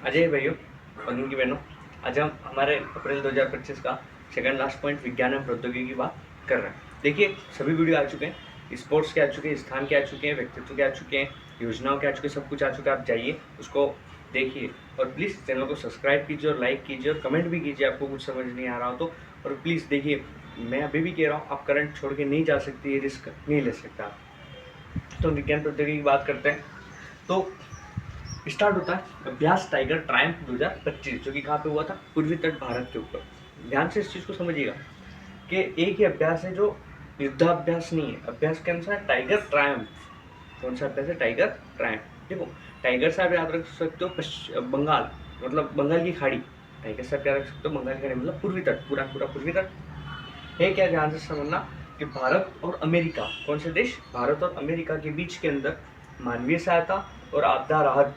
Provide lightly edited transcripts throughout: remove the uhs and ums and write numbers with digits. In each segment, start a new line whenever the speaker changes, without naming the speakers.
अजय भाइयों और उनकी बहनों, आज हम हमारे अप्रैल 2025 का सेकंड लास्ट पॉइंट विज्ञान एवं प्रौद्योगिकी की बात कर रहे हैं। देखिए, सभी वीडियो आ चुके हैं, स्पोर्ट्स के आ चुके हैं, स्थान के आ चुके हैं, व्यक्तित्व के आ चुके हैं, योजनाओं के आ चुके हैं, सब कुछ आ चुका है। आप जाइए, उसको देखिए और प्लीज़ चैनल को सब्सक्राइब कीजिए और लाइक कीजिए और कमेंट भी कीजिए आपको कुछ समझ नहीं आ रहा हो तो। और प्लीज़ देखिए, मैं अभी भी कह रहा हूँ, आप करंट छोड़ के नहीं जा सकते, ये रिस्क नहीं ले सकता आप। तो विज्ञान प्रौद्योगिकी की बात करते हैं तो स्टार्ट होता है अभ्यास टाइगर ट्रायम्फ 2025, जो कि कहाँ पे हुआ था? पूर्वी तट भारत के ऊपर। ध्यान से इस चीज़ को समझिएगा कि एक ही अभ्यास है जो युद्धाभ्यास नहीं है। अभ्यास के अनुसार टाइगर ट्रायम्फ, कौन सा अभ्यास है? Tiger Triumph. देखो, टाइगर से आप याद रख सकते हो बंगाल, मतलब बंगाल की खाड़ी। टाइगर से आप याद रख सकते हो बंगाल की खाड़ी, मतलब पूर्वी तट, पूरा पूरा पूर्वी तट है। क्या ध्यान से समझना कि भारत और अमेरिका, कौन से देश? भारत और अमेरिका के बीच के अंदर मानवीय सहायता और आपदा राहत,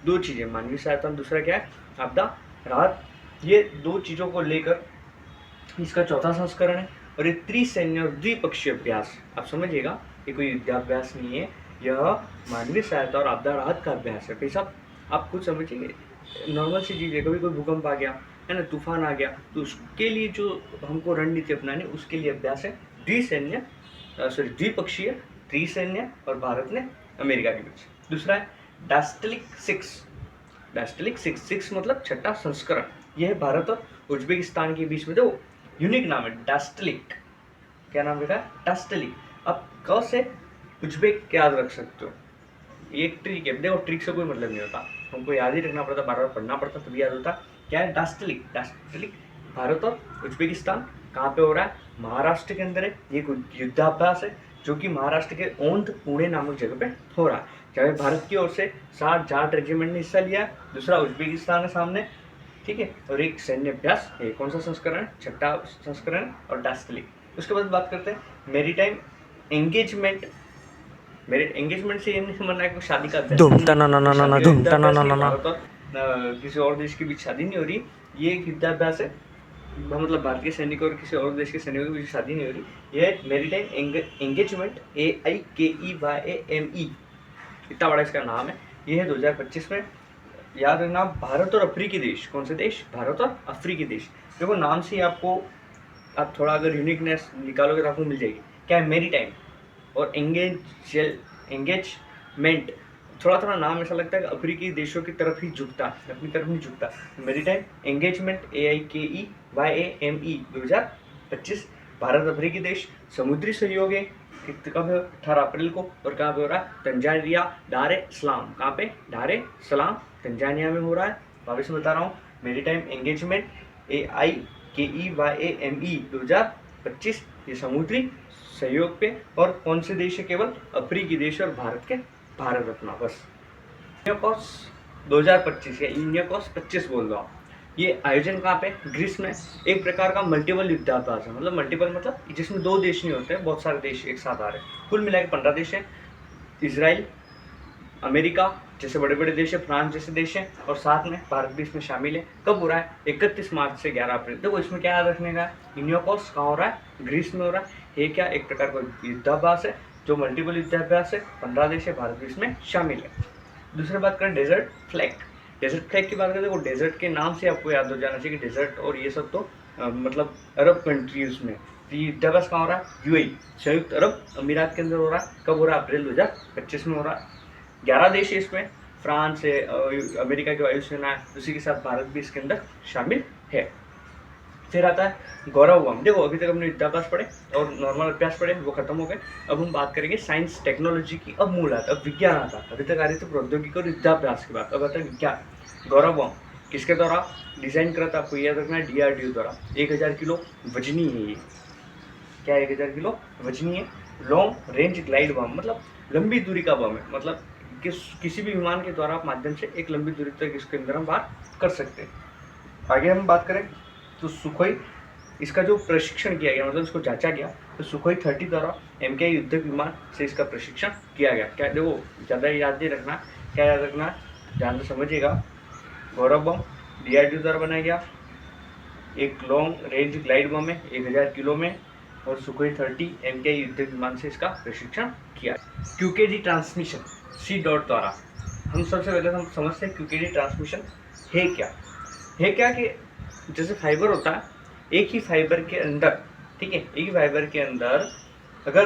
दो चीजें, मानवीय सहायता और दूसरा क्या है? आपदा राहत। ये दो चीजों को लेकर इसका चौथा संस्करण है। और ये त्रिसैन्य और द्विपक्षीय अभ्यास, आप समझिएगा, ये कोई युद्धाभ्यास नहीं है, यह मानवीय सहायता और आपदा राहत का अभ्यास है। भाई साहब, आप खुद समझिए, नॉर्मल सी चीज़ है, कभी कोई भूकंप आ गया है ना, तूफान आ गया, तो उसके लिए जो हमको रणनीति अपनानी, उसके लिए अभ्यास है द्विपक्षीय, त्रिसैन्य और भारत ने अमेरिका के बीच। दूसरा है डास्टलिक 6। डास्टलिक 6 मतलब छठा संस्करण। यह है भारत और उज्बेकिस्तान के बीच में। देखो, यूनिक नाम है डास्टलिक। क्या नाम लिखा है? डास्टलिक। अब क से उज्बेक याद रख सकते हो, ये एक ट्रिक है। देखो, ट्रिक से कोई मतलब नहीं होता, हमको याद ही रखना पड़ता, बार बार पढ़ना पड़ता, तभी याद होता। क्या है? डास्टलिक। डास्टलिक भारत और उज्बेकिस्तान कहाँ पे हो रहा है? महाराष्ट्र के अंदर है। ये कोई युद्धाभ्यास है जो कि महाराष्ट्र के औंध पुणे नामक जगह पे हो रहा है। चाहे भारत की ओर से 60 जाट रेजिमेंट ने हिस्सा लिया है, दूसरा उज्बेकिस्तान है सामने, ठीक है, और एक सैन्य अभ्यास है। कौन सा संस्करण है? छठा संस्करण और डास्टलिक। उसके बाद बात करते हैं मेरीटाइम एंगेजमेंट। मेरे एंगेजमेंट से ये नहीं समझना है कि शादी का अभ्यास, किसी और देश के बीच शादी नहीं हो रही। ये एक युद्धाभ्यास है, मतलब भारतीय सैनिक और किसी और देश के सैनिकों के बीच शादी नहीं हो रही। ये मेरीटाइम एंगेजमेंट, AIKEYAME, इतना बड़ा इसका नाम है। ये है 2025 में। याद रखना, भारत और अफ्रीकी देश। कौन से देश? भारत और अफ्रीकी देश। देखो, नाम से आपको, आप थोड़ा अगर यूनिकनेस निकालोगे तो आपको मिल जाएगी। क्या है? मेरीटाइम और एंगेजमेंट, थोड़ा थोड़ा नाम ऐसा लगता है कि अफ्रीकी देशों की तरफ ही झुकता है, अपनी तरफ नहीं झुकता। मेरीटाइम एंगेजमेंट, AIKEYAME 2025, भारत अफ्रीकी देश समुद्री सहयोग है। कब है? 18 अप्रैल को। और कहाँ पे हो रहा है? तंजानिया, दार ए सलाम। कहाँ पे? दार ए सलाम, तंजानिया में हो रहा है। वापस बता रहा हूँ, मेरीटाइम एंगेजमेंट AIKEYAME 2025, ये समुद्री सहयोग पे। और कौन से देश है? केवल अफ्रीकी देश और भारत के, भारत अपना, बस। यूनियोकॉस 2025 या यूनियोकॉस 25 बोल दो आप। ये आयोजन कहाँ पे? ग्रीस में। एक प्रकार का मल्टीपल युद्धाभ्यास है, मतलब मल्टीपल मतलब जिसमें दो देश नहीं होते, बहुत सारे देश एक साथ आ रहे हैं। कुल मिलाकर 15 देश हैं। इसराइल, अमेरिका जैसे बड़े बड़े देश है, फ्रांस जैसे देश हैं, और साथ में भारत भी इसमें शामिल है। कब हो रहा है? 31 मार्च से 11 अप्रैल। देखो, इसमें क्या याद रखने का? यूनियोकॉस कहाँ हो रहा है? ग्रीस में हो रहा है। ये क्या? एक प्रकार का युद्धाभ्यास है, जो मल्टीपल युद्धाभ्यास है। 15 देश है, भारत भी इसमें शामिल है। दूसरी बात करें डेजर्ट फ्लैग। डेजर्ट फ्लैग की बात करें, देखो, डेजर्ट के नाम से आपको याद हो जाना चाहिए कि डेजर्ट और ये सब तो मतलब अरब कंट्रीज में। युद्धाभ्यास कहाँ हो रहा है? UAE, संयुक्त अरब अमीरात के अंदर हो रहा है। कब हो रहा है? अप्रैल 2025 में हो रहा है। 11 देश है इसमें, फ्रांस है, अमेरिका की वायुसेना है, उसी के साथ भारत भी इसके अंदर शामिल है। फिर आता है गौरव वम। देखो, अभी तक हमने युद्धाभ्यास पढ़े और नॉर्मल अभ्यास पढ़े, वो खत्म हो गए। अब हम बात करेंगे साइंस टेक्नोलॉजी की। अब मूल आता, अब विज्ञान आता। अभी तक आ रही थी प्रौद्योगिकी और युद्धाभ्यास की बात, अब आता है विज्ञान। गौरव वम किसके द्वारा डिजाइन करा था? आपको याद रखना है, DRDO द्वारा। 1000 किलो वजनी है ये। क्या 1000 किलो वजनी है? लॉन्ग रेंज ग्लाइड बम, मतलब लंबी दूरी का बम है, मतलब किसी भी विमान के द्वारा माध्यम से एक लंबी दूरी तक इसके अंदर हम बात कर सकते हैं। आगे हम बात करें तो सुखोई, इसका जो प्रशिक्षण किया गया, मतलब इसको जांचा गया, तो सुखोई 30 द्वारा MKI युद्ध विमान से इसका प्रशिक्षण किया गया। क्या? देखो, ज़्यादा याद नहीं रखना। क्या याद रखना? ध्यान से समझिएगा। गौरव बम DRDO द्वारा बनाया गया, एक लॉन्ग रेंज ग्लाइड बम है 1000 किलो में, और सुखोई 30 MKI युद्ध विमान से इसका प्रशिक्षण किया। QKG ट्रांसमिशन C डॉट द्वारा हम सबसे पहले हम समझते हैं क्यूकेडी ट्रांसमिशन है क्या। है क्या कि जैसे फाइबर होता है, एक ही फाइबर के अंदर, ठीक है, एक ही फाइबर के अंदर अगर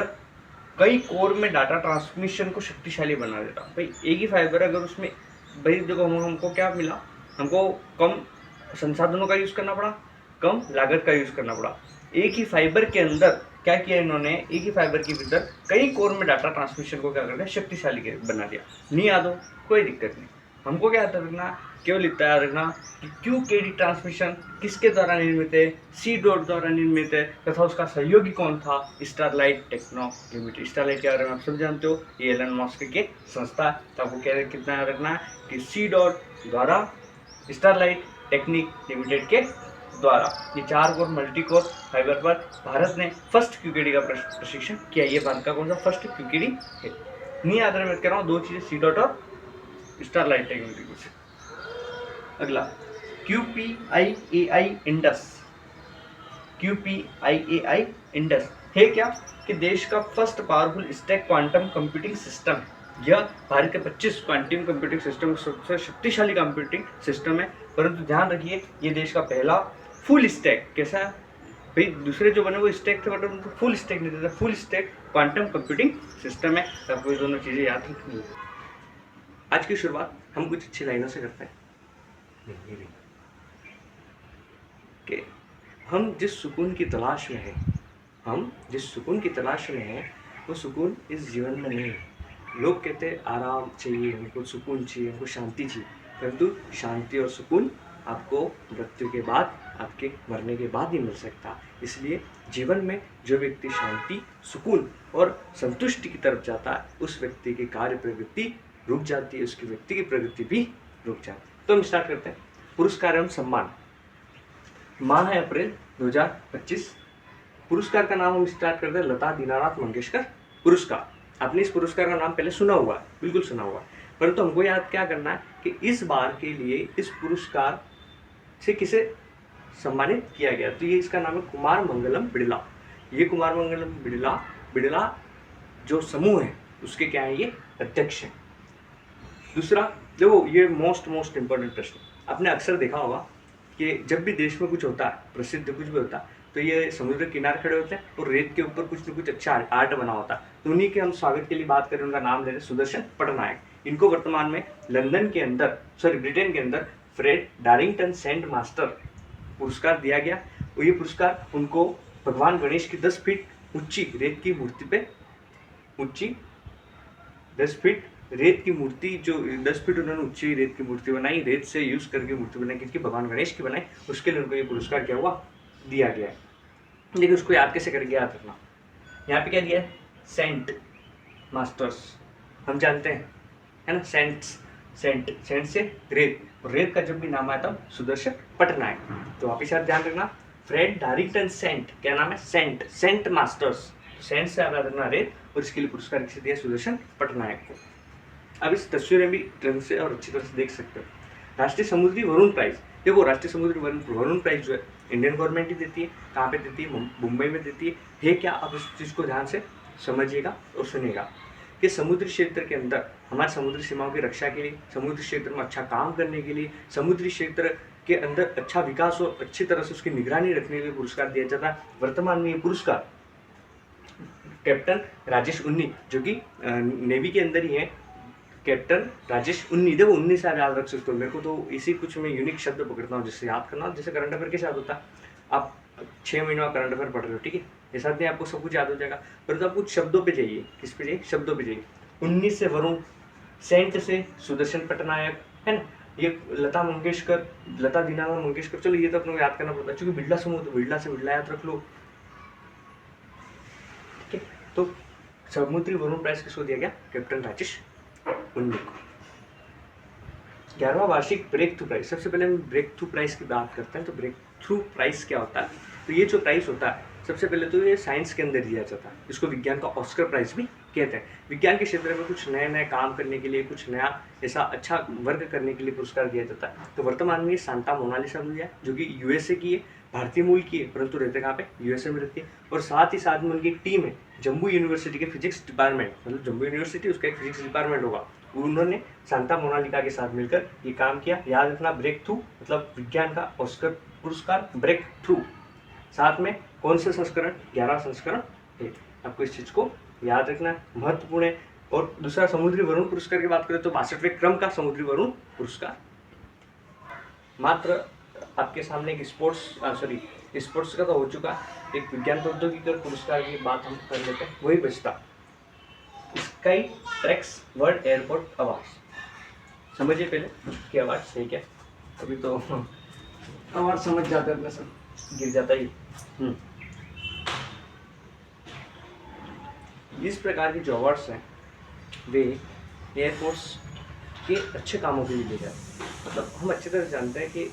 कई कोर में डाटा ट्रांसमिशन को शक्तिशाली बना देता। भाई एक ही फाइबर अगर उसमें, भाई देखो हमको क्या मिला, हमको कम संसाधनों का यूज़ करना पड़ा, कम लागत का यूज़ करना पड़ा। एक ही फाइबर के अंदर क्या किया इन्होंने, एक ही फाइबर के भीतर कई कोर में डाटा ट्रांसमिशन को क्या कर दिया, शक्तिशाली बना दिया। नहीं याद हो कोई दिक्कत नहीं, हमको क्या याद रखना, केवल इतना याद रखना कि क्यूकेडी ट्रांसमिशन किसके द्वारा निर्मित है, सी डॉट द्वारा निर्मित है, तथा उसका सहयोगी कौन था, स्टारलाइट टेक्नो लिमिटेड। स्टारलाइट के बारे में आप सब जानते हो, ये एलन मस्क की संस्था है। तो आपको क्या कितना याद रखना है कि सी डॉट द्वारा स्टारलाइट टेक्निक लिमिटेड के द्वारा ये 4 कोर मल्टी कोर फाइबर पर भारत ने फर्स्ट क्यूकेडी का प्रशिक्षण किया। ये भारत का कौन सा फर्स्ट क्यूकेडी है। नहीं याद रहे, मैं कह रहा हूँ 2 चीजें, सी डॉट और स्टारलाइट टेक्निक। अगला QPIAI इंडस। QPIAI इंडस है क्या कि देश का first powerful stack quantum computing system है। यह भारत के 25 क्वांटम कंप्यूटिंग सिस्टम सबसे शक्तिशाली कंप्यूटिंग सिस्टम है। परंतु ध्यान रखिए ये देश का पहला फुल स्टैक कैसा है, भाई दूसरे जो बने वो स्टैक थे बट उनको फुल स्टैक नहीं देता, full stack quantum computing system है। तो आपको ये दोनों चीजें याद रखनी है। आज की शुरुआत हम कुछ अच्छी लाइनों से करते हैं कि हम जिस सुकून की तलाश में हैं, हम जिस सुकून की तलाश में हैं वो सुकून इस जीवन में नहीं है। लोग कहते हैं आराम चाहिए, हमको सुकून चाहिए, हमको शांति चाहिए, परंतु शांति और सुकून आपको मृत्यु के बाद, आपके मरने के बाद ही मिल सकता। इसलिए जीवन में जो व्यक्ति शांति, सुकून और संतुष्टि की तरफ जाता है उस व्यक्ति की कार्य प्रवृत्ति रुक जाती है, उसकी व्यक्ति की प्रगति भी रुक जाती है। तो हम स्टार्ट करते हैं। पुरस्कार एवं सम्मान। माह है अप्रैल 2025। पुरस्कार का नाम हम स्टार्ट करते हैं लता दीनानाथ मंगेशकर पुरस्कार। आपने इस पुरस्कार का नाम पहले सुना हुआ है, बिल्कुल सुना हुआ है, परंतु हमको याद क्या करना है कि इस बार के लिए इस पुरस्कार से किसे सम्मानित किया गया। तो ये इसका नाम है कुमार मंगलम बिड़ला। ये कुमार मंगलम बिड़ला जो समूह है उसके क्या है, ये अध्यक्ष है। दूसरा देखो, ये मोस्ट इंपॉर्टेंट प्रश्न, आपने अक्सर देखा होगा कि जब भी देश में कुछ होता है, प्रसिद्ध कुछ भी होता है, तो ये समुद्र किनारे खड़े होते हैं और रेत के ऊपर कुछ न कुछ अच्छा आर्ट बना होता है। तो उन्हीं के हम स्वागत के लिए बात करें, उनका नाम ले रहे सुदर्शन पटनायक। इनको वर्तमान में लंदन के अंदर, ब्रिटेन के अंदर फ्रेड डारिंगटन सेंट मास्टर पुरस्कार दिया गया। और ये पुरस्कार उनको भगवान गणेश की 10 फीट ऊंची रेत की मूर्ति पे, ऊंची 10 फीट रेत की मूर्ति, जो 10 फीट उन्होंने ऊंची रेत की मूर्ति बनाई, रेत से यूज करके मूर्ति बनाई, किसकी, भगवान गणेश की बनाई, उसके लिए उनको ये पुरस्कार क्या हुआ, दिया गया है। लेकिन उसको याद कैसे करके याद रखना, यहाँ पे क्या दिया है, सेंट मास्टर्स, हम जानते हैं है ना, सेंट से रेत, और रेत का जब भी नाम आया था सुदर्शन पटनायक। तो वापिस याद ध्यान रखना, फ्रेड डारिंगटन सेंट, क्या नाम है, सेंट मास्टर्स, सेंट से याद रखना रेत, और इसके लिए पुरस्कार किसे दिया, सुदर्शन पटनायक को। अब इस तस्वीरें भी ढंग से और अच्छी तरह से देख सकते हो। राष्ट्रीय समुद्री वरुण प्राइज, देखो राष्ट्रीय समुद्री वरुण प्राइज जो है इंडियन गवर्नमेंट ही देती है। कहाँ पे देती है, मुंबई में देती है क्या। अब इस चीज़ को ध्यान से समझिएगा और सुनिएगा कि समुद्री क्षेत्र के अंदर हमारे समुद्री सीमाओं की रक्षा के लिए, समुद्री क्षेत्र में अच्छा काम करने के लिए, समुद्री क्षेत्र के अंदर अच्छा विकास और अच्छी तरह से उसकी निगरानी रखने के लिए पुरस्कार दिया जाता है। वर्तमान में ये पुरस्कार कैप्टन राजेश उन्नी, जो कि नेवी के अंदर ही है, कैप्टन राजेश उन्नी, देखो 19 साल याद रख सकते हो। मेरे को तो इसी कुछ में यूनिक शब्द पकड़ता हूँ जिससे याद करना, जैसे करंट अफेयर के साथ होता है, आप 6 महीनों का करंट अफेयर पढ़ रहे हो, ठीक है, ये साथ में आपको सब कुछ याद हो जाएगा, परंतु आप कुछ शब्दों पे जाइए, किस पे जाइए, शब्दों पे जाइए। 19 से वरुण, सेंट से सुदर्शन पटनायक, है ना, ये लता दीनानाथ मंगेशकर, चलो ये तो अपने को याद करना पड़ता है, क्योंकि बिड़ला समूह, तो बिड़ला से बिड़ला याद रख लो, ठीक है। तो समुद्री वरुण प्राइज किसको दिया गया, कैप्टन राजेश उन्नी को। 11वां वार्षिक ब्रेक थ्रू प्राइज। सबसे पहले हम ब्रेक थ्रू प्राइज की बात करते हैं। तो ब्रेक थ्रू प्राइज क्या होता है, तो ये जो प्राइज होता है सबसे पहले तो ये साइंस के अंदर दिया जाता है, इसको विज्ञान का ऑस्कर प्राइज भी कहते हैं। विज्ञान के क्षेत्र में कुछ नए काम करने के लिए, कुछ नया ऐसा अच्छा वर्क करने के लिए पुरस्कार दिया जाता है। तो वर्तमान में ये सांता मोनालिसा मिल है, जो कि यूएसए की है, भारतीय मूल की है, परंतु रहते कहाँ पे, यूएसए में रहती है। और साथ ही साथ में उनकी एक टीम है, जम्मू यूनिवर्सिटी के फिजिक्स डिपार्टमेंट, मतलब जम्मू यूनिवर्सिटी उसका एक फिजिक्स डिपार्टमेंट होगा, उन्होंने सांता मोनालिका के साथ मिलकर ये काम किया। याद रखना, ब्रेक थ्रू मतलब विज्ञान का ऑस्कर पुरस्कार, ब्रेक थ्रू। साथ में कौन से संस्करण, 11 संस्करण है। आपको इस चीज को याद रखना, महत्वपूर्ण है। और दूसरा समुद्री वरुण पुरस्कार की बात करें तो 62वें क्रम का समुद्री वरुण पुरस्कार। मात्र आपके सामने एक स्पोर्ट्स का तो हो चुका, एक विज्ञान प्रौद्योगिकी पुरस्कार की बात हम कर लेते हैं, वही बचता sky tracks world airport award. समझिए पहले कि अवार्ड है क्या, अभी तो अवार्ड समझ जाते हैं, सब गिर जाता ही। इस प्रकार के जो अवार्ड्स हैं वे एयरपोर्ट्स के अच्छे कामों के लिए दिए जाते हैं। मतलब हम अच्छी तरह जानते हैं कि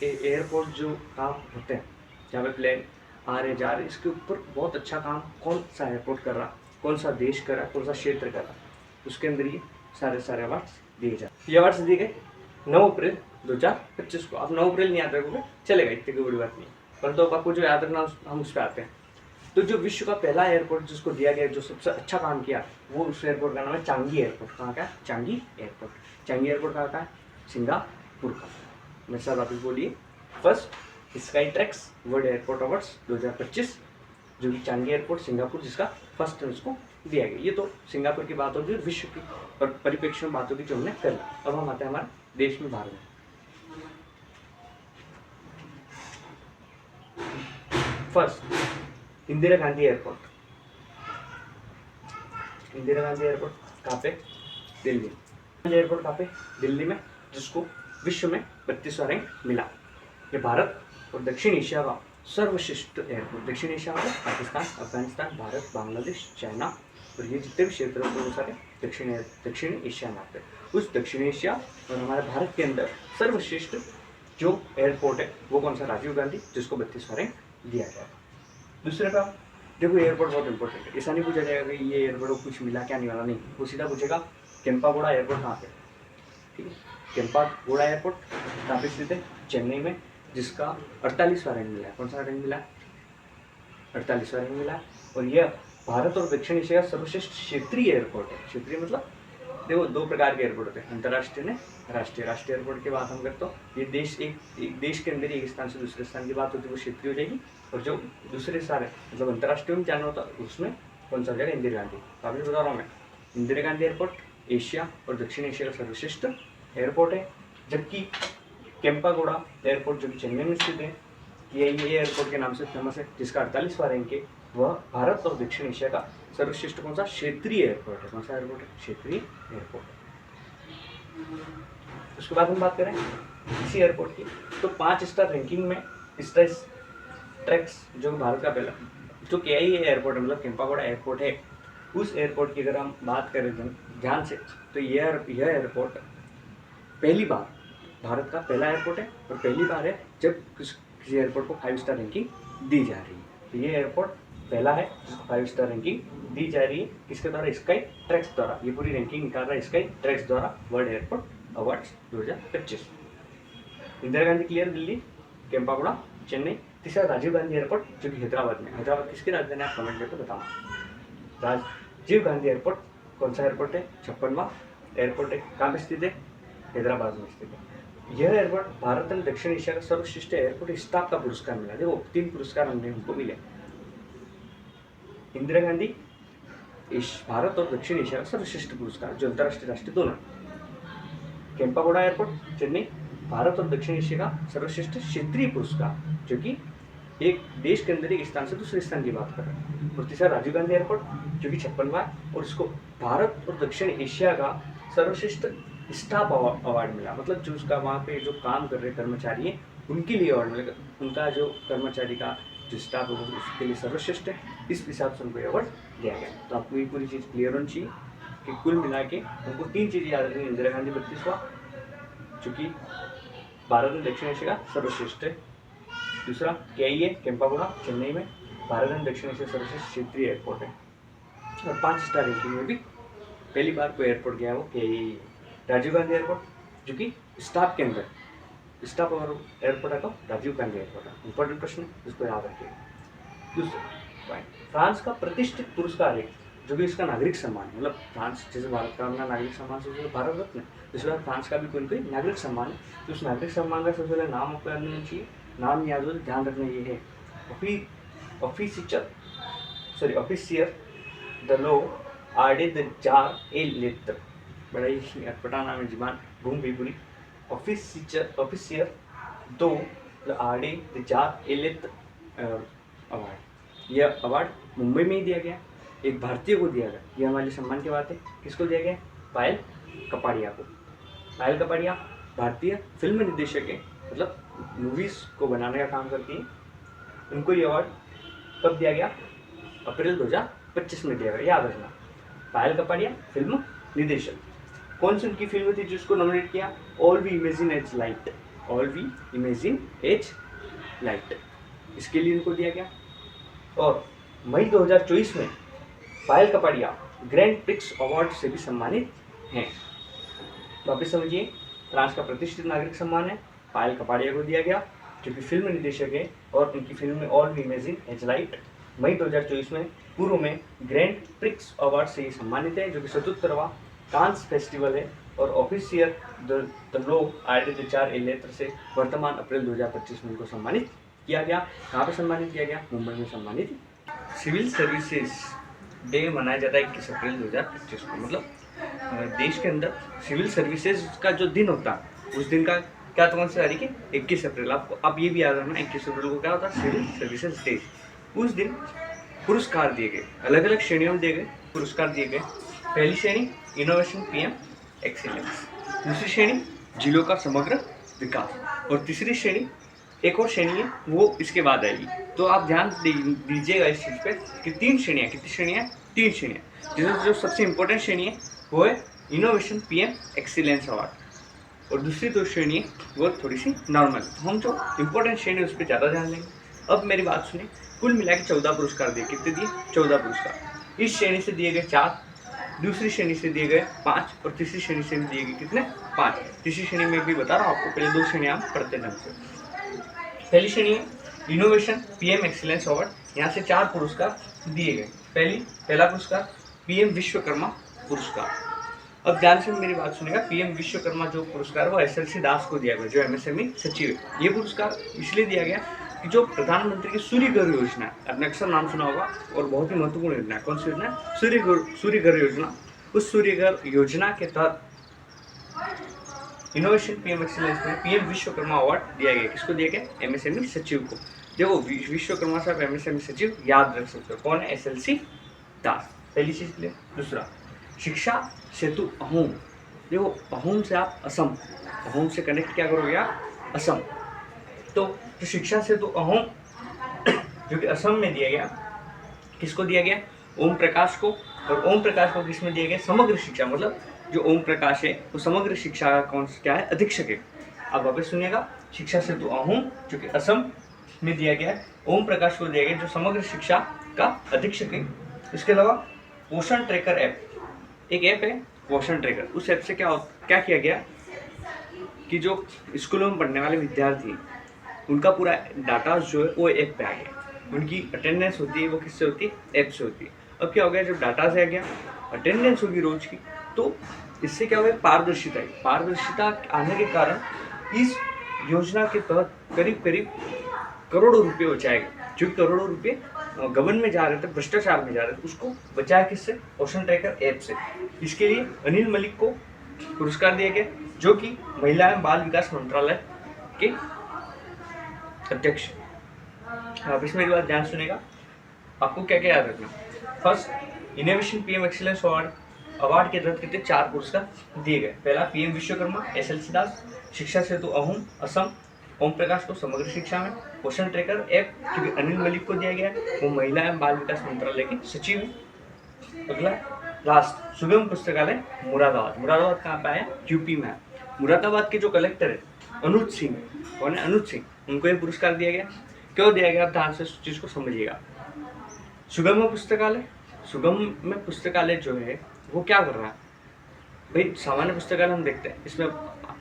एयरपोर्ट जो काम होते हैं, जहाँ पे प्लेन आ रहे जा रहे, इसके ऊपर बहुत अच्छा काम कौन सा एयरपोर्ट कर रहा, कौन सा देश कर रहा, कौन सा क्षेत्र कर रहा, उसके अंदर ये सारे अवार्ड्स दिए जाते। ये अवार्ड्स दिए गए 9 अप्रैल 2025 को। आप 9 अप्रैल नहीं याद रखोगे चलेगा, इतनी कोई बड़ी बात नहीं, परंतु आपको जो याद रखना हम उस पर आते हैं। तो जो विश्व का पहला एयरपोर्ट जिसको दिया गया, जो सबसे अच्छा काम किया, वो उस एयरपोर्ट का नाम है चांगी एयरपोर्ट। कहाँ का? Changi airport. चांगी एयरपोर्ट कहाँ का है? सिंगापुर का। मेरे साथ वापिस बोलिए, first sky tracks world Airport Awards 2025, जो कि चांगी एयरपोर्ट सिंगापुर, जिसका फर्स्ट उसको दिया गया। ये तो सिंगापुर की बात होगी, विश्व की और परिप्रेक्ष्य में बात होगी जो हमने कर ली। अब हम आते हैं हमारे देश में, भारत में। First Indira Gandhi airport. Indira Gandhi airport कहाँ पे? दिल्ली। एयरपोर्ट कहाँ पे? दिल्ली में, जिसको विश्व में 32वां रैंक मिला। ये भारत और दक्षिण एशिया का सर्वश्रेष्ठ एयरपोर्ट। दक्षिण एशिया में पाकिस्तान, अफगानिस्तान, भारत, बांग्लादेश, चाइना और ये जितने भी क्षेत्र हैं वो सारे दक्षिण एशिया में आते हैं। उस दक्षिण एशिया और हमारे भारत के अंदर सर्वश्रेष्ठ जो एयरपोर्ट है वो कौन सा? राजीव गांधी, जिसको 32वां रैंक दिया गया। दूसरे का देखो, एयरपोर्ट बहुत इंपॉर्टेंट है। ऐसा नहीं पूछा जाएगा कि ये एयरपोर्ट को कुछ मिला क्या नहीं वाला, नहीं। वो सीधा पूछेगा केम्पागोड़ा एयरपोर्ट कहाँ पे? ठीक है, केम्पागोड़ा एयरपोर्ट कहाँ पे स्थित है? चेन्नई में, जिसका 48वां रैंक मिला है। कौन सा रैंक मिला? 48वां रैंक मिला। और यह भारत और दक्षिण एशिया का सर्वश्रेष्ठ क्षेत्रीय एयरपोर्ट है। क्षेत्रीय मतलब देखो, 2 प्रकार के एयरपोर्ट होते हैं, अंतर्राष्ट्रीय ने राष्ट्रीय। राष्ट्रीय एयरपोर्ट की बात हम करते हो, ये देश एक देश के अंदर एक स्थान से दूसरे स्थान की बात होती है, वो क्षेत्रीय हो जाएगी। और जो दूसरे सारे मतलब अंतर्राष्ट्रीय में जाना होता है, उसमें कौन सा हो जाएगा? इंदिरा गांधी। तो अभी बता रहा हूँ मैं, इंदिरा गांधी एयरपोर्ट एशिया और दक्षिण एशिया का सर्वश्रेष्ठ एयरपोर्ट है। जबकि केम्पागोड़ा एयरपोर्ट जो कि चेन्नई में स्थित है, ये एयरपोर्ट के नाम से फेमस है, जिसका 48वां रैंक है, वह भारत और दक्षिण एशिया का सर्वश्रेष्ठ कौन सा? क्षेत्रीय एयरपोर्ट है। कौन सा एयरपोर्ट है? क्षेत्रीय एयरपोर्ट। उसके बाद हम बात करें इसी एयरपोर्ट की, तो 5 स्टार रैंकिंग में स्काई ट्रैक्स जो भारत का पहला जो KIA एयरपोर्ट है, मतलब केम्पागोड़ा एयरपोर्ट है, उस एयरपोर्ट की अगर हम बात करें ध्यान से, तो यह एयरपोर्ट पहली बार भारत का पहला एयरपोर्ट है और पहली बार है जब किसी एयरपोर्ट को 5 स्टार रैंकिंग दी जा रही है। तो ये एयरपोर्ट पहला है जिसको 5 स्टार रैंकिंग दी जा रही है। किसके द्वारा? स्काई ट्रैक्स द्वारा। ये पूरी रैंकिंग निकाल रहा है स्काई ट्रैक्स द्वारा, World Airport Awards 2025। Indira Gandhi clear, Delhi, Kempegowda Chennai. तीसरा राजीव गांधी एयरपोर्ट जो कि हैदराबाद में। हैदराबाद किसकी राजधानी? आप कमेंट करके बताओ। राजीव गांधी एयरपोर्ट कौन सा एयरपोर्ट है? 56वां एयरपोर्ट है। कहाँ पे स्थित है? हैदराबाद में स्थित है। यह एयरपोर्ट भारत और दक्षिण एशिया का सर्वश्रेष्ठ एयरपोर्ट स्टाफ का पुरस्कार मिला। देखो 3 पुरस्कार हमको मिले। इंदिरा गांधी भारत और दक्षिण एशिया का सर्वश्रेष्ठ पुरस्कार जो अंतर्राष्ट्रीय राष्ट्रीय दोनों। केम्पागोड़ा एयरपोर्ट चेन्नई भारत और दक्षिण एशिया का सर्वश्रेष्ठ क्षेत्रीय पुरस्कार जो कि एक देश के अंदर एक स्थान से दूसरे स्थान की बात कर रहे हैं। और तीसरा राजीव गांधी एयरपोर्ट जो कि 56वां और इसको भारत और दक्षिण एशिया का सर्वश्रेष्ठ स्टाफ अवार्ड मिला। मतलब जो उसका वहाँ पे जो काम कर रहे कर्मचारी हैं उनके लिए अवार्ड मिलेगा। उनका जो कर्मचारी का जो स्टाफ है उसके लिए सर्वश्रेष्ठ है, इस हिसाब से उनको अवार्ड दिया गया। तो आपको ये पूरी चीज़ क्लियर होनी चाहिए कि कुल मिला के उनको 3 चीज़ें याद रखनी। इंदिरा गांधी 32वां जो कि भारत और दक्षिण एशिया का सर्वश्रेष्ठ है। दूसरा KIA केम्पागोड़ा चेन्नई में भारत और दक्षिण एशिया सर्वश्रेष्ठ क्षेत्रीय एयरपोर्ट है। और 5 स्टार रैंकिंग में भी पहली बार कोई एयरपोर्ट गया वो KIA। राजीव गांधी एयरपोर्ट जो कि स्टाफ के अंदर स्टाफ और एयरपोर्ट है तो राजीव गांधी एयरपोर्ट है। इंपॉर्टेंट प्रश्न, इसको याद रखिएगा। दूसरा पॉइंट, फ्रांस का प्रतिष्ठित पुरस्कार है जो कि इसका नागरिक सम्मान है। मतलब फ्रांस जैसे भारत का अपना नागरिक सम्मान सबसे पहले भारत रत्न है, इस बार फ्रांस का भी कोई कोई नागरिक सम्मान है। तो उस नागरिक सम्मान का सबसे पहले नाम आपको याद होना चाहिए। नाम याद हो तो ध्यान रखना ये है Officier de l' Ordre des जार ए लेटर। बड़ा ही अटपटा नाम है, जुबान घूम गई पूरी। ऑफिसियर दो आर्डे द जार ए लेटर अवार्ड। यह अवार्ड मुंबई में ही दिया गया, एक भारतीय को दिया गया। यह हमारे सम्मान की बात है। किसको दिया गया? पायल कपाड़िया को। पायल कपाड़िया भारतीय फिल्म निर्देशक है, मतलब मूवीज को बनाने का काम करती है। उनको ये अवार्ड कब दिया गया? अप्रैल 2025 में दिया गया, याद रखना। पायल कपाड़िया फिल्म निर्देशक। कौन सी उनकी फिल्म थी जिसको नॉमिनेट किया? All we imagine as light. All we imagine as light, इसके लिए उनको दिया गया। और मई 2024 में Payal Kapadia grand prix award से भी सम्मानित हैं। वापिस समझिए, फ्रांस का प्रतिष्ठित नागरिक सम्मान है, पायल कपाड़िया को दिया गया जो कि फिल्म निर्देशक है और उनकी फिल्म में All we imagine as Light मई 2024 में पूर्व में ग्रैंड प्रिक्स अवार्ड से सम्मानित है, जो कि 77वां कांस फेस्टिवल है। और Officier de l' Ordre des जार ए लेटर से वर्तमान अप्रैल 2025 में उनको सम्मानित किया गया। कहाँ पे सम्मानित किया गया? मुंबई में सम्मानित। सिविल सर्विसेज डे मनाया जाता है 21 अप्रैल 2025 को। मतलब देश के अंदर सिविल सर्विसेज का जो दिन होता है उस दिन का क्या कौन सी तारीख है? 21 अप्रैल। आपको अब ये भी याद रखना, 21 अप्रैल को क्या होता है? Civil services day. उस दिन पुरस्कार दिए गए, अलग अलग श्रेणियों में दिए गए पुरस्कार दिए गए। पहली श्रेणी इनोवेशन पीएम एक्सीलेंस, दूसरी श्रेणी जिलों का समग्र विकास, और तीसरी श्रेणी एक और श्रेणी है वो इसके बाद आएगी। तो आप ध्यान दीजिएगा इस चीज़ पे कि 3 श्रेणियाँ, कितनी श्रेणियाँ? 3 श्रेणियाँ। जिसमें जो सबसे इंपॉर्टेंट श्रेणी है वो है इनोवेशन पीएम एक्सीलेंस अवार्ड, और दूसरी 2 श्रेणी है वो थोड़ी सी नॉर्मल। हम जो इंपॉर्टेंट श्रेणी है उस पर ज़्यादा ध्यान देंगे। अब मेरी बात सुनिए, कुल मिला के 14 पुरस्कार दिए। कितने दिए? 14 पुरस्कार। इस श्रेणी से दिए गए 4, दूसरी श्रेणी से दिए गए 5, और तीसरी श्रेणी से दिए गए कितने? 5। तीसरी श्रेणी में भी बता रहा हूँ आपको, पहले 2 श्रेणियाँ हम पढ़ते ढंग से। पहली श्रेणी है इनोवेशन पीएम एक्सीलेंस अवार्ड। यहाँ से 4 पुरस्कार दिए गए। पहला पुरस्कार पीएम विश्वकर्मा पुरस्कार। अब ध्यान से मेरी बात सुनिएगा, पीएम विश्वकर्मा जो पुरस्कार वो SLC दास को दिया गया, जो MSME सचिव है। ये पुरस्कार इसलिए दिया गया कि जो प्रधानमंत्री की सूर्य घर योजना, आपने अक्सर नाम सुना होगा और बहुत ही महत्वपूर्ण योजना है। कौन सी योजना है? सूर्य घर योजना। उस सूर्य घर योजना के तहत इनोवेशन पीएम एक्सीलेंस में पीएम विश्वकर्मा अवार्ड दिया गया। किसको दिया गया? MSME सचिव को। देखो विश्वकर्मा साहब MSME सचिव याद रख सकते हो, कौन है? SLC दास। पहली चीज ले। दूसरा शिक्षा सेतु अहोम। देखो अहोम से आप असम, अहोम से कनेक्ट क्या करोगे आप? असम। तो जो शिक्षा सेतु अहोम जो कि असम में दिया गया, किसको दिया गया? ओम प्रकाश को। और ओम प्रकाश को किसमें दिया गया? समग्र शिक्षा। मतलब जो ओम प्रकाश है वो समग्र शिक्षा का कौन क्या है? अधीक्षक है। अब वापस सुनिएगा, शिक्षा सेतु अहोम जो कि असम में दिया गया है, ओम प्रकाश को दिया गया जो समग्र शिक्षा का अधीक्षक है। इसके अलावा पोषण ट्रैकर ऐप, एक ऐप है पोषण ट्रैकर। उस ऐप से क्या किया गया कि जो स्कूलों में पढ़ने वाले विद्यार्थी उनका पूरा डाटा जो है वो ऐप पे आ गया। उनकी अटेंडेंस होती है वो किससे होती है? ऐप से होती है। अब क्या हो गया, जब डाटा से आ गया, अटेंडेंस होगी रोज की, तो इससे क्या हो गया? पारदर्शिता है। पारदर्शिता आने के कारण इस योजना के तहत करीब करीब करोड़ों रुपये बचाएगा। जो करोड़ों रुपये गबन में जा रहे थे, भ्रष्टाचार में जा रहे थे, उसको बचाया किससे? पोषण ट्रैकर ऐप से। इसके लिए अनिल मलिक को पुरस्कार दिया गया, जो कि महिला एवं बाल विकास मंत्रालय के अध्यक्ष। आप इसमें बात ध्यान सुनेगा, आपको क्या क्या याद रखना। First, innovation PM excellence award के तहत कितने 4 पुरस्कार दिए गए। पहला पीएम विश्वकर्मा SLC दास, शिक्षा सेतु अहोम असम, ओम प्रकाश को समग्र शिक्षा में, पोषण ट्रैकर ऐप क्योंकि अनिल मलिक को दिया गया है, वो महिला एवं बाल विकास मंत्रालय के सचिव हैं। अगला लास्ट, सुगम पुस्तकालय मुरादाबाद। मुरादाबाद कहाँ पे आया? यूपी में है। मुरादाबाद के जो कलेक्टर है अनुज सिंह, कौन है? अनुज सिंह, उनको ये पुरस्कार दिया गया। क्यों दिया गया? आप ध्यान से चीज को समझिएगा। सुगम पुस्तकालय, सुगम में पुस्तकालय जो है वो क्या कर रहा है भाई? सामान्य पुस्तकालय हम देखते हैं, इसमें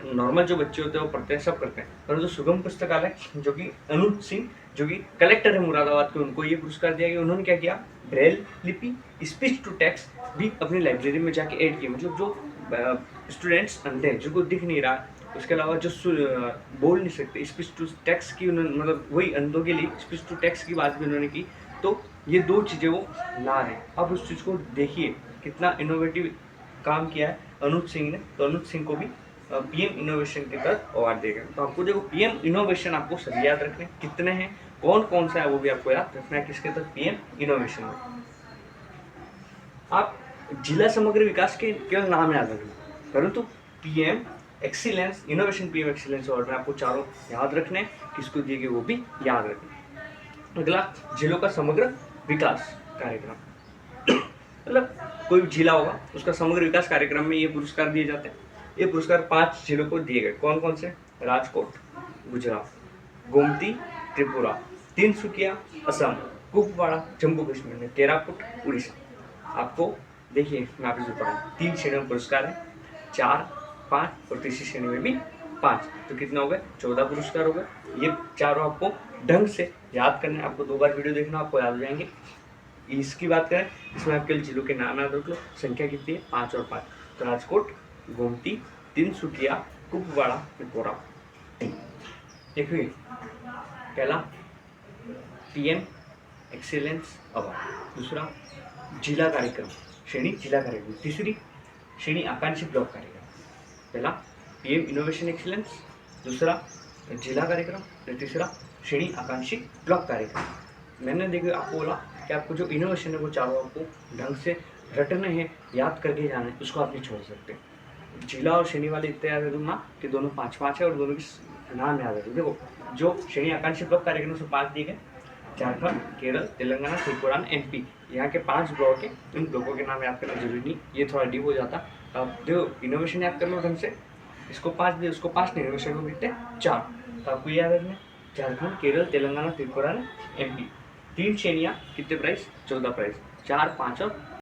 नॉर्मल जो बच्चे होते हैं वो पढ़ते हैं, सब करते हैं, परंतु सुगम पुस्तकालय जो कि अनुज सिंह जो कि कलेक्टर है मुरादाबाद के, उनको ये पुरस्कार दिया गया। उन्होंने क्या किया, ब्रेल लिपि, स्पीच टू टेक्स्ट भी अपनी लाइब्रेरी में जाके ऐड किए। मतलब जो स्टूडेंट्स अंधे हैं, जिनको दिख नहीं रहा, उसके अलावा जो बोल नहीं सकते, स्पीच टू टेक्स्ट की उन्होंने, मतलब वही अंधों के लिए स्पीच टू टेक्स्ट की बात भी उन्होंने की। तो ये दो चीज़ें वो ला रहे हैं। अब उस चीज़ को देखिए कितना इनोवेटिव काम किया है अनुज सिंह ने। तो अनुज सिंह को भी पीएम इनोवेशन के तहत अवार्ड देगा। तो आपको देखो पीएम इनोवेशन आपको सभी याद रखने, कितने हैं, कौन कौन सा है वो भी आपको याद रखना है, किसके तहत पीएम इनोवेशन में। आप जिला समग्र विकास के केवल नाम याद रखना, परंतु PM excellence innovation, PM excellence award में आपको चारों याद रखने, किसको दिए गए वो भी याद रखना। अगला, जिलों का समग्र विकास कार्यक्रम। मतलब कोई जिला होगा उसका समग्र विकास कार्यक्रम में ये पुरस्कार दिए जाते हैं। ये पुरस्कार 5 जिलों को दिए गए। कौन कौन से, राजकोट गुजरात, गोमती त्रिपुरा, तिनसुकिया असम, कुपवाड़ा जम्मू कश्मीर में, कोरापुट उड़ीसा। आपको देखिए मैं आपको बता रहा हूँ 3 श्रेणियों में पुरस्कार है, 4, 5 और तीसरी श्रेणी में भी 5। तो कितना हो गए, 14 पुरस्कार हो गए। ये चारों आपको ढंग से याद करने, आपको 2 बार वीडियो देखना, आपको याद हो जाएंगे। इसकी बात करें, इसमें आपके जिलों के नाम याद रख लो। संख्या कितनी है, 5 और 5। तो राजकोट, गोमती, तिनसुकिया, कुपवाड़ा, त्रिपुरा। देखिए पहला पीएम एक्सीलेंस अवार्ड, दूसरा जिला कार्यक्रम श्रेणी जिला कार्यक्रम, तीसरी श्रेणी आकांक्षी ब्लॉक कार्यक्रम। पहला पीएम इनोवेशन एक्सीलेंस, दूसरा जिला कार्यक्रम और तीसरा श्रेणी आकांक्षी ब्लॉक कार्यक्रम। मैंने देखिए आपको बोला कि आपको जो इनोवेशन है वो चारों आपको ढंग से रटने हैं, याद करके जाना है, उसको आप नहीं छोड़ सकते। जिला और श्रेणी वाले इतने याद रखना कि दोनों 5-5 है और दोनों की नाम याद रखो। देखो जो श्रेणी आकांक्षी ब्लॉक कार्यक्रम से 5 दिए गए, झारखंड, केरल, तेलंगाना, त्रिपुरा, एमपी, यहाँ के 5 ब्लॉक है। इन ब्लॉकों के नाम याद करना जरूरी नहीं, ये थोड़ा डीप हो जाता। अब जो इनोवेशन याद कर लो ढंग से, इसको 5 दिए, उसको 5 नहीं, इनोवेशन को कितने 4। तो आपको याद रखना झारखंड, केरल, तेलंगाना, त्रिपुरा, एमपी। 3 श्रेणियाँ, कितने प्राइस, 14 प्राइस, 4, 5 और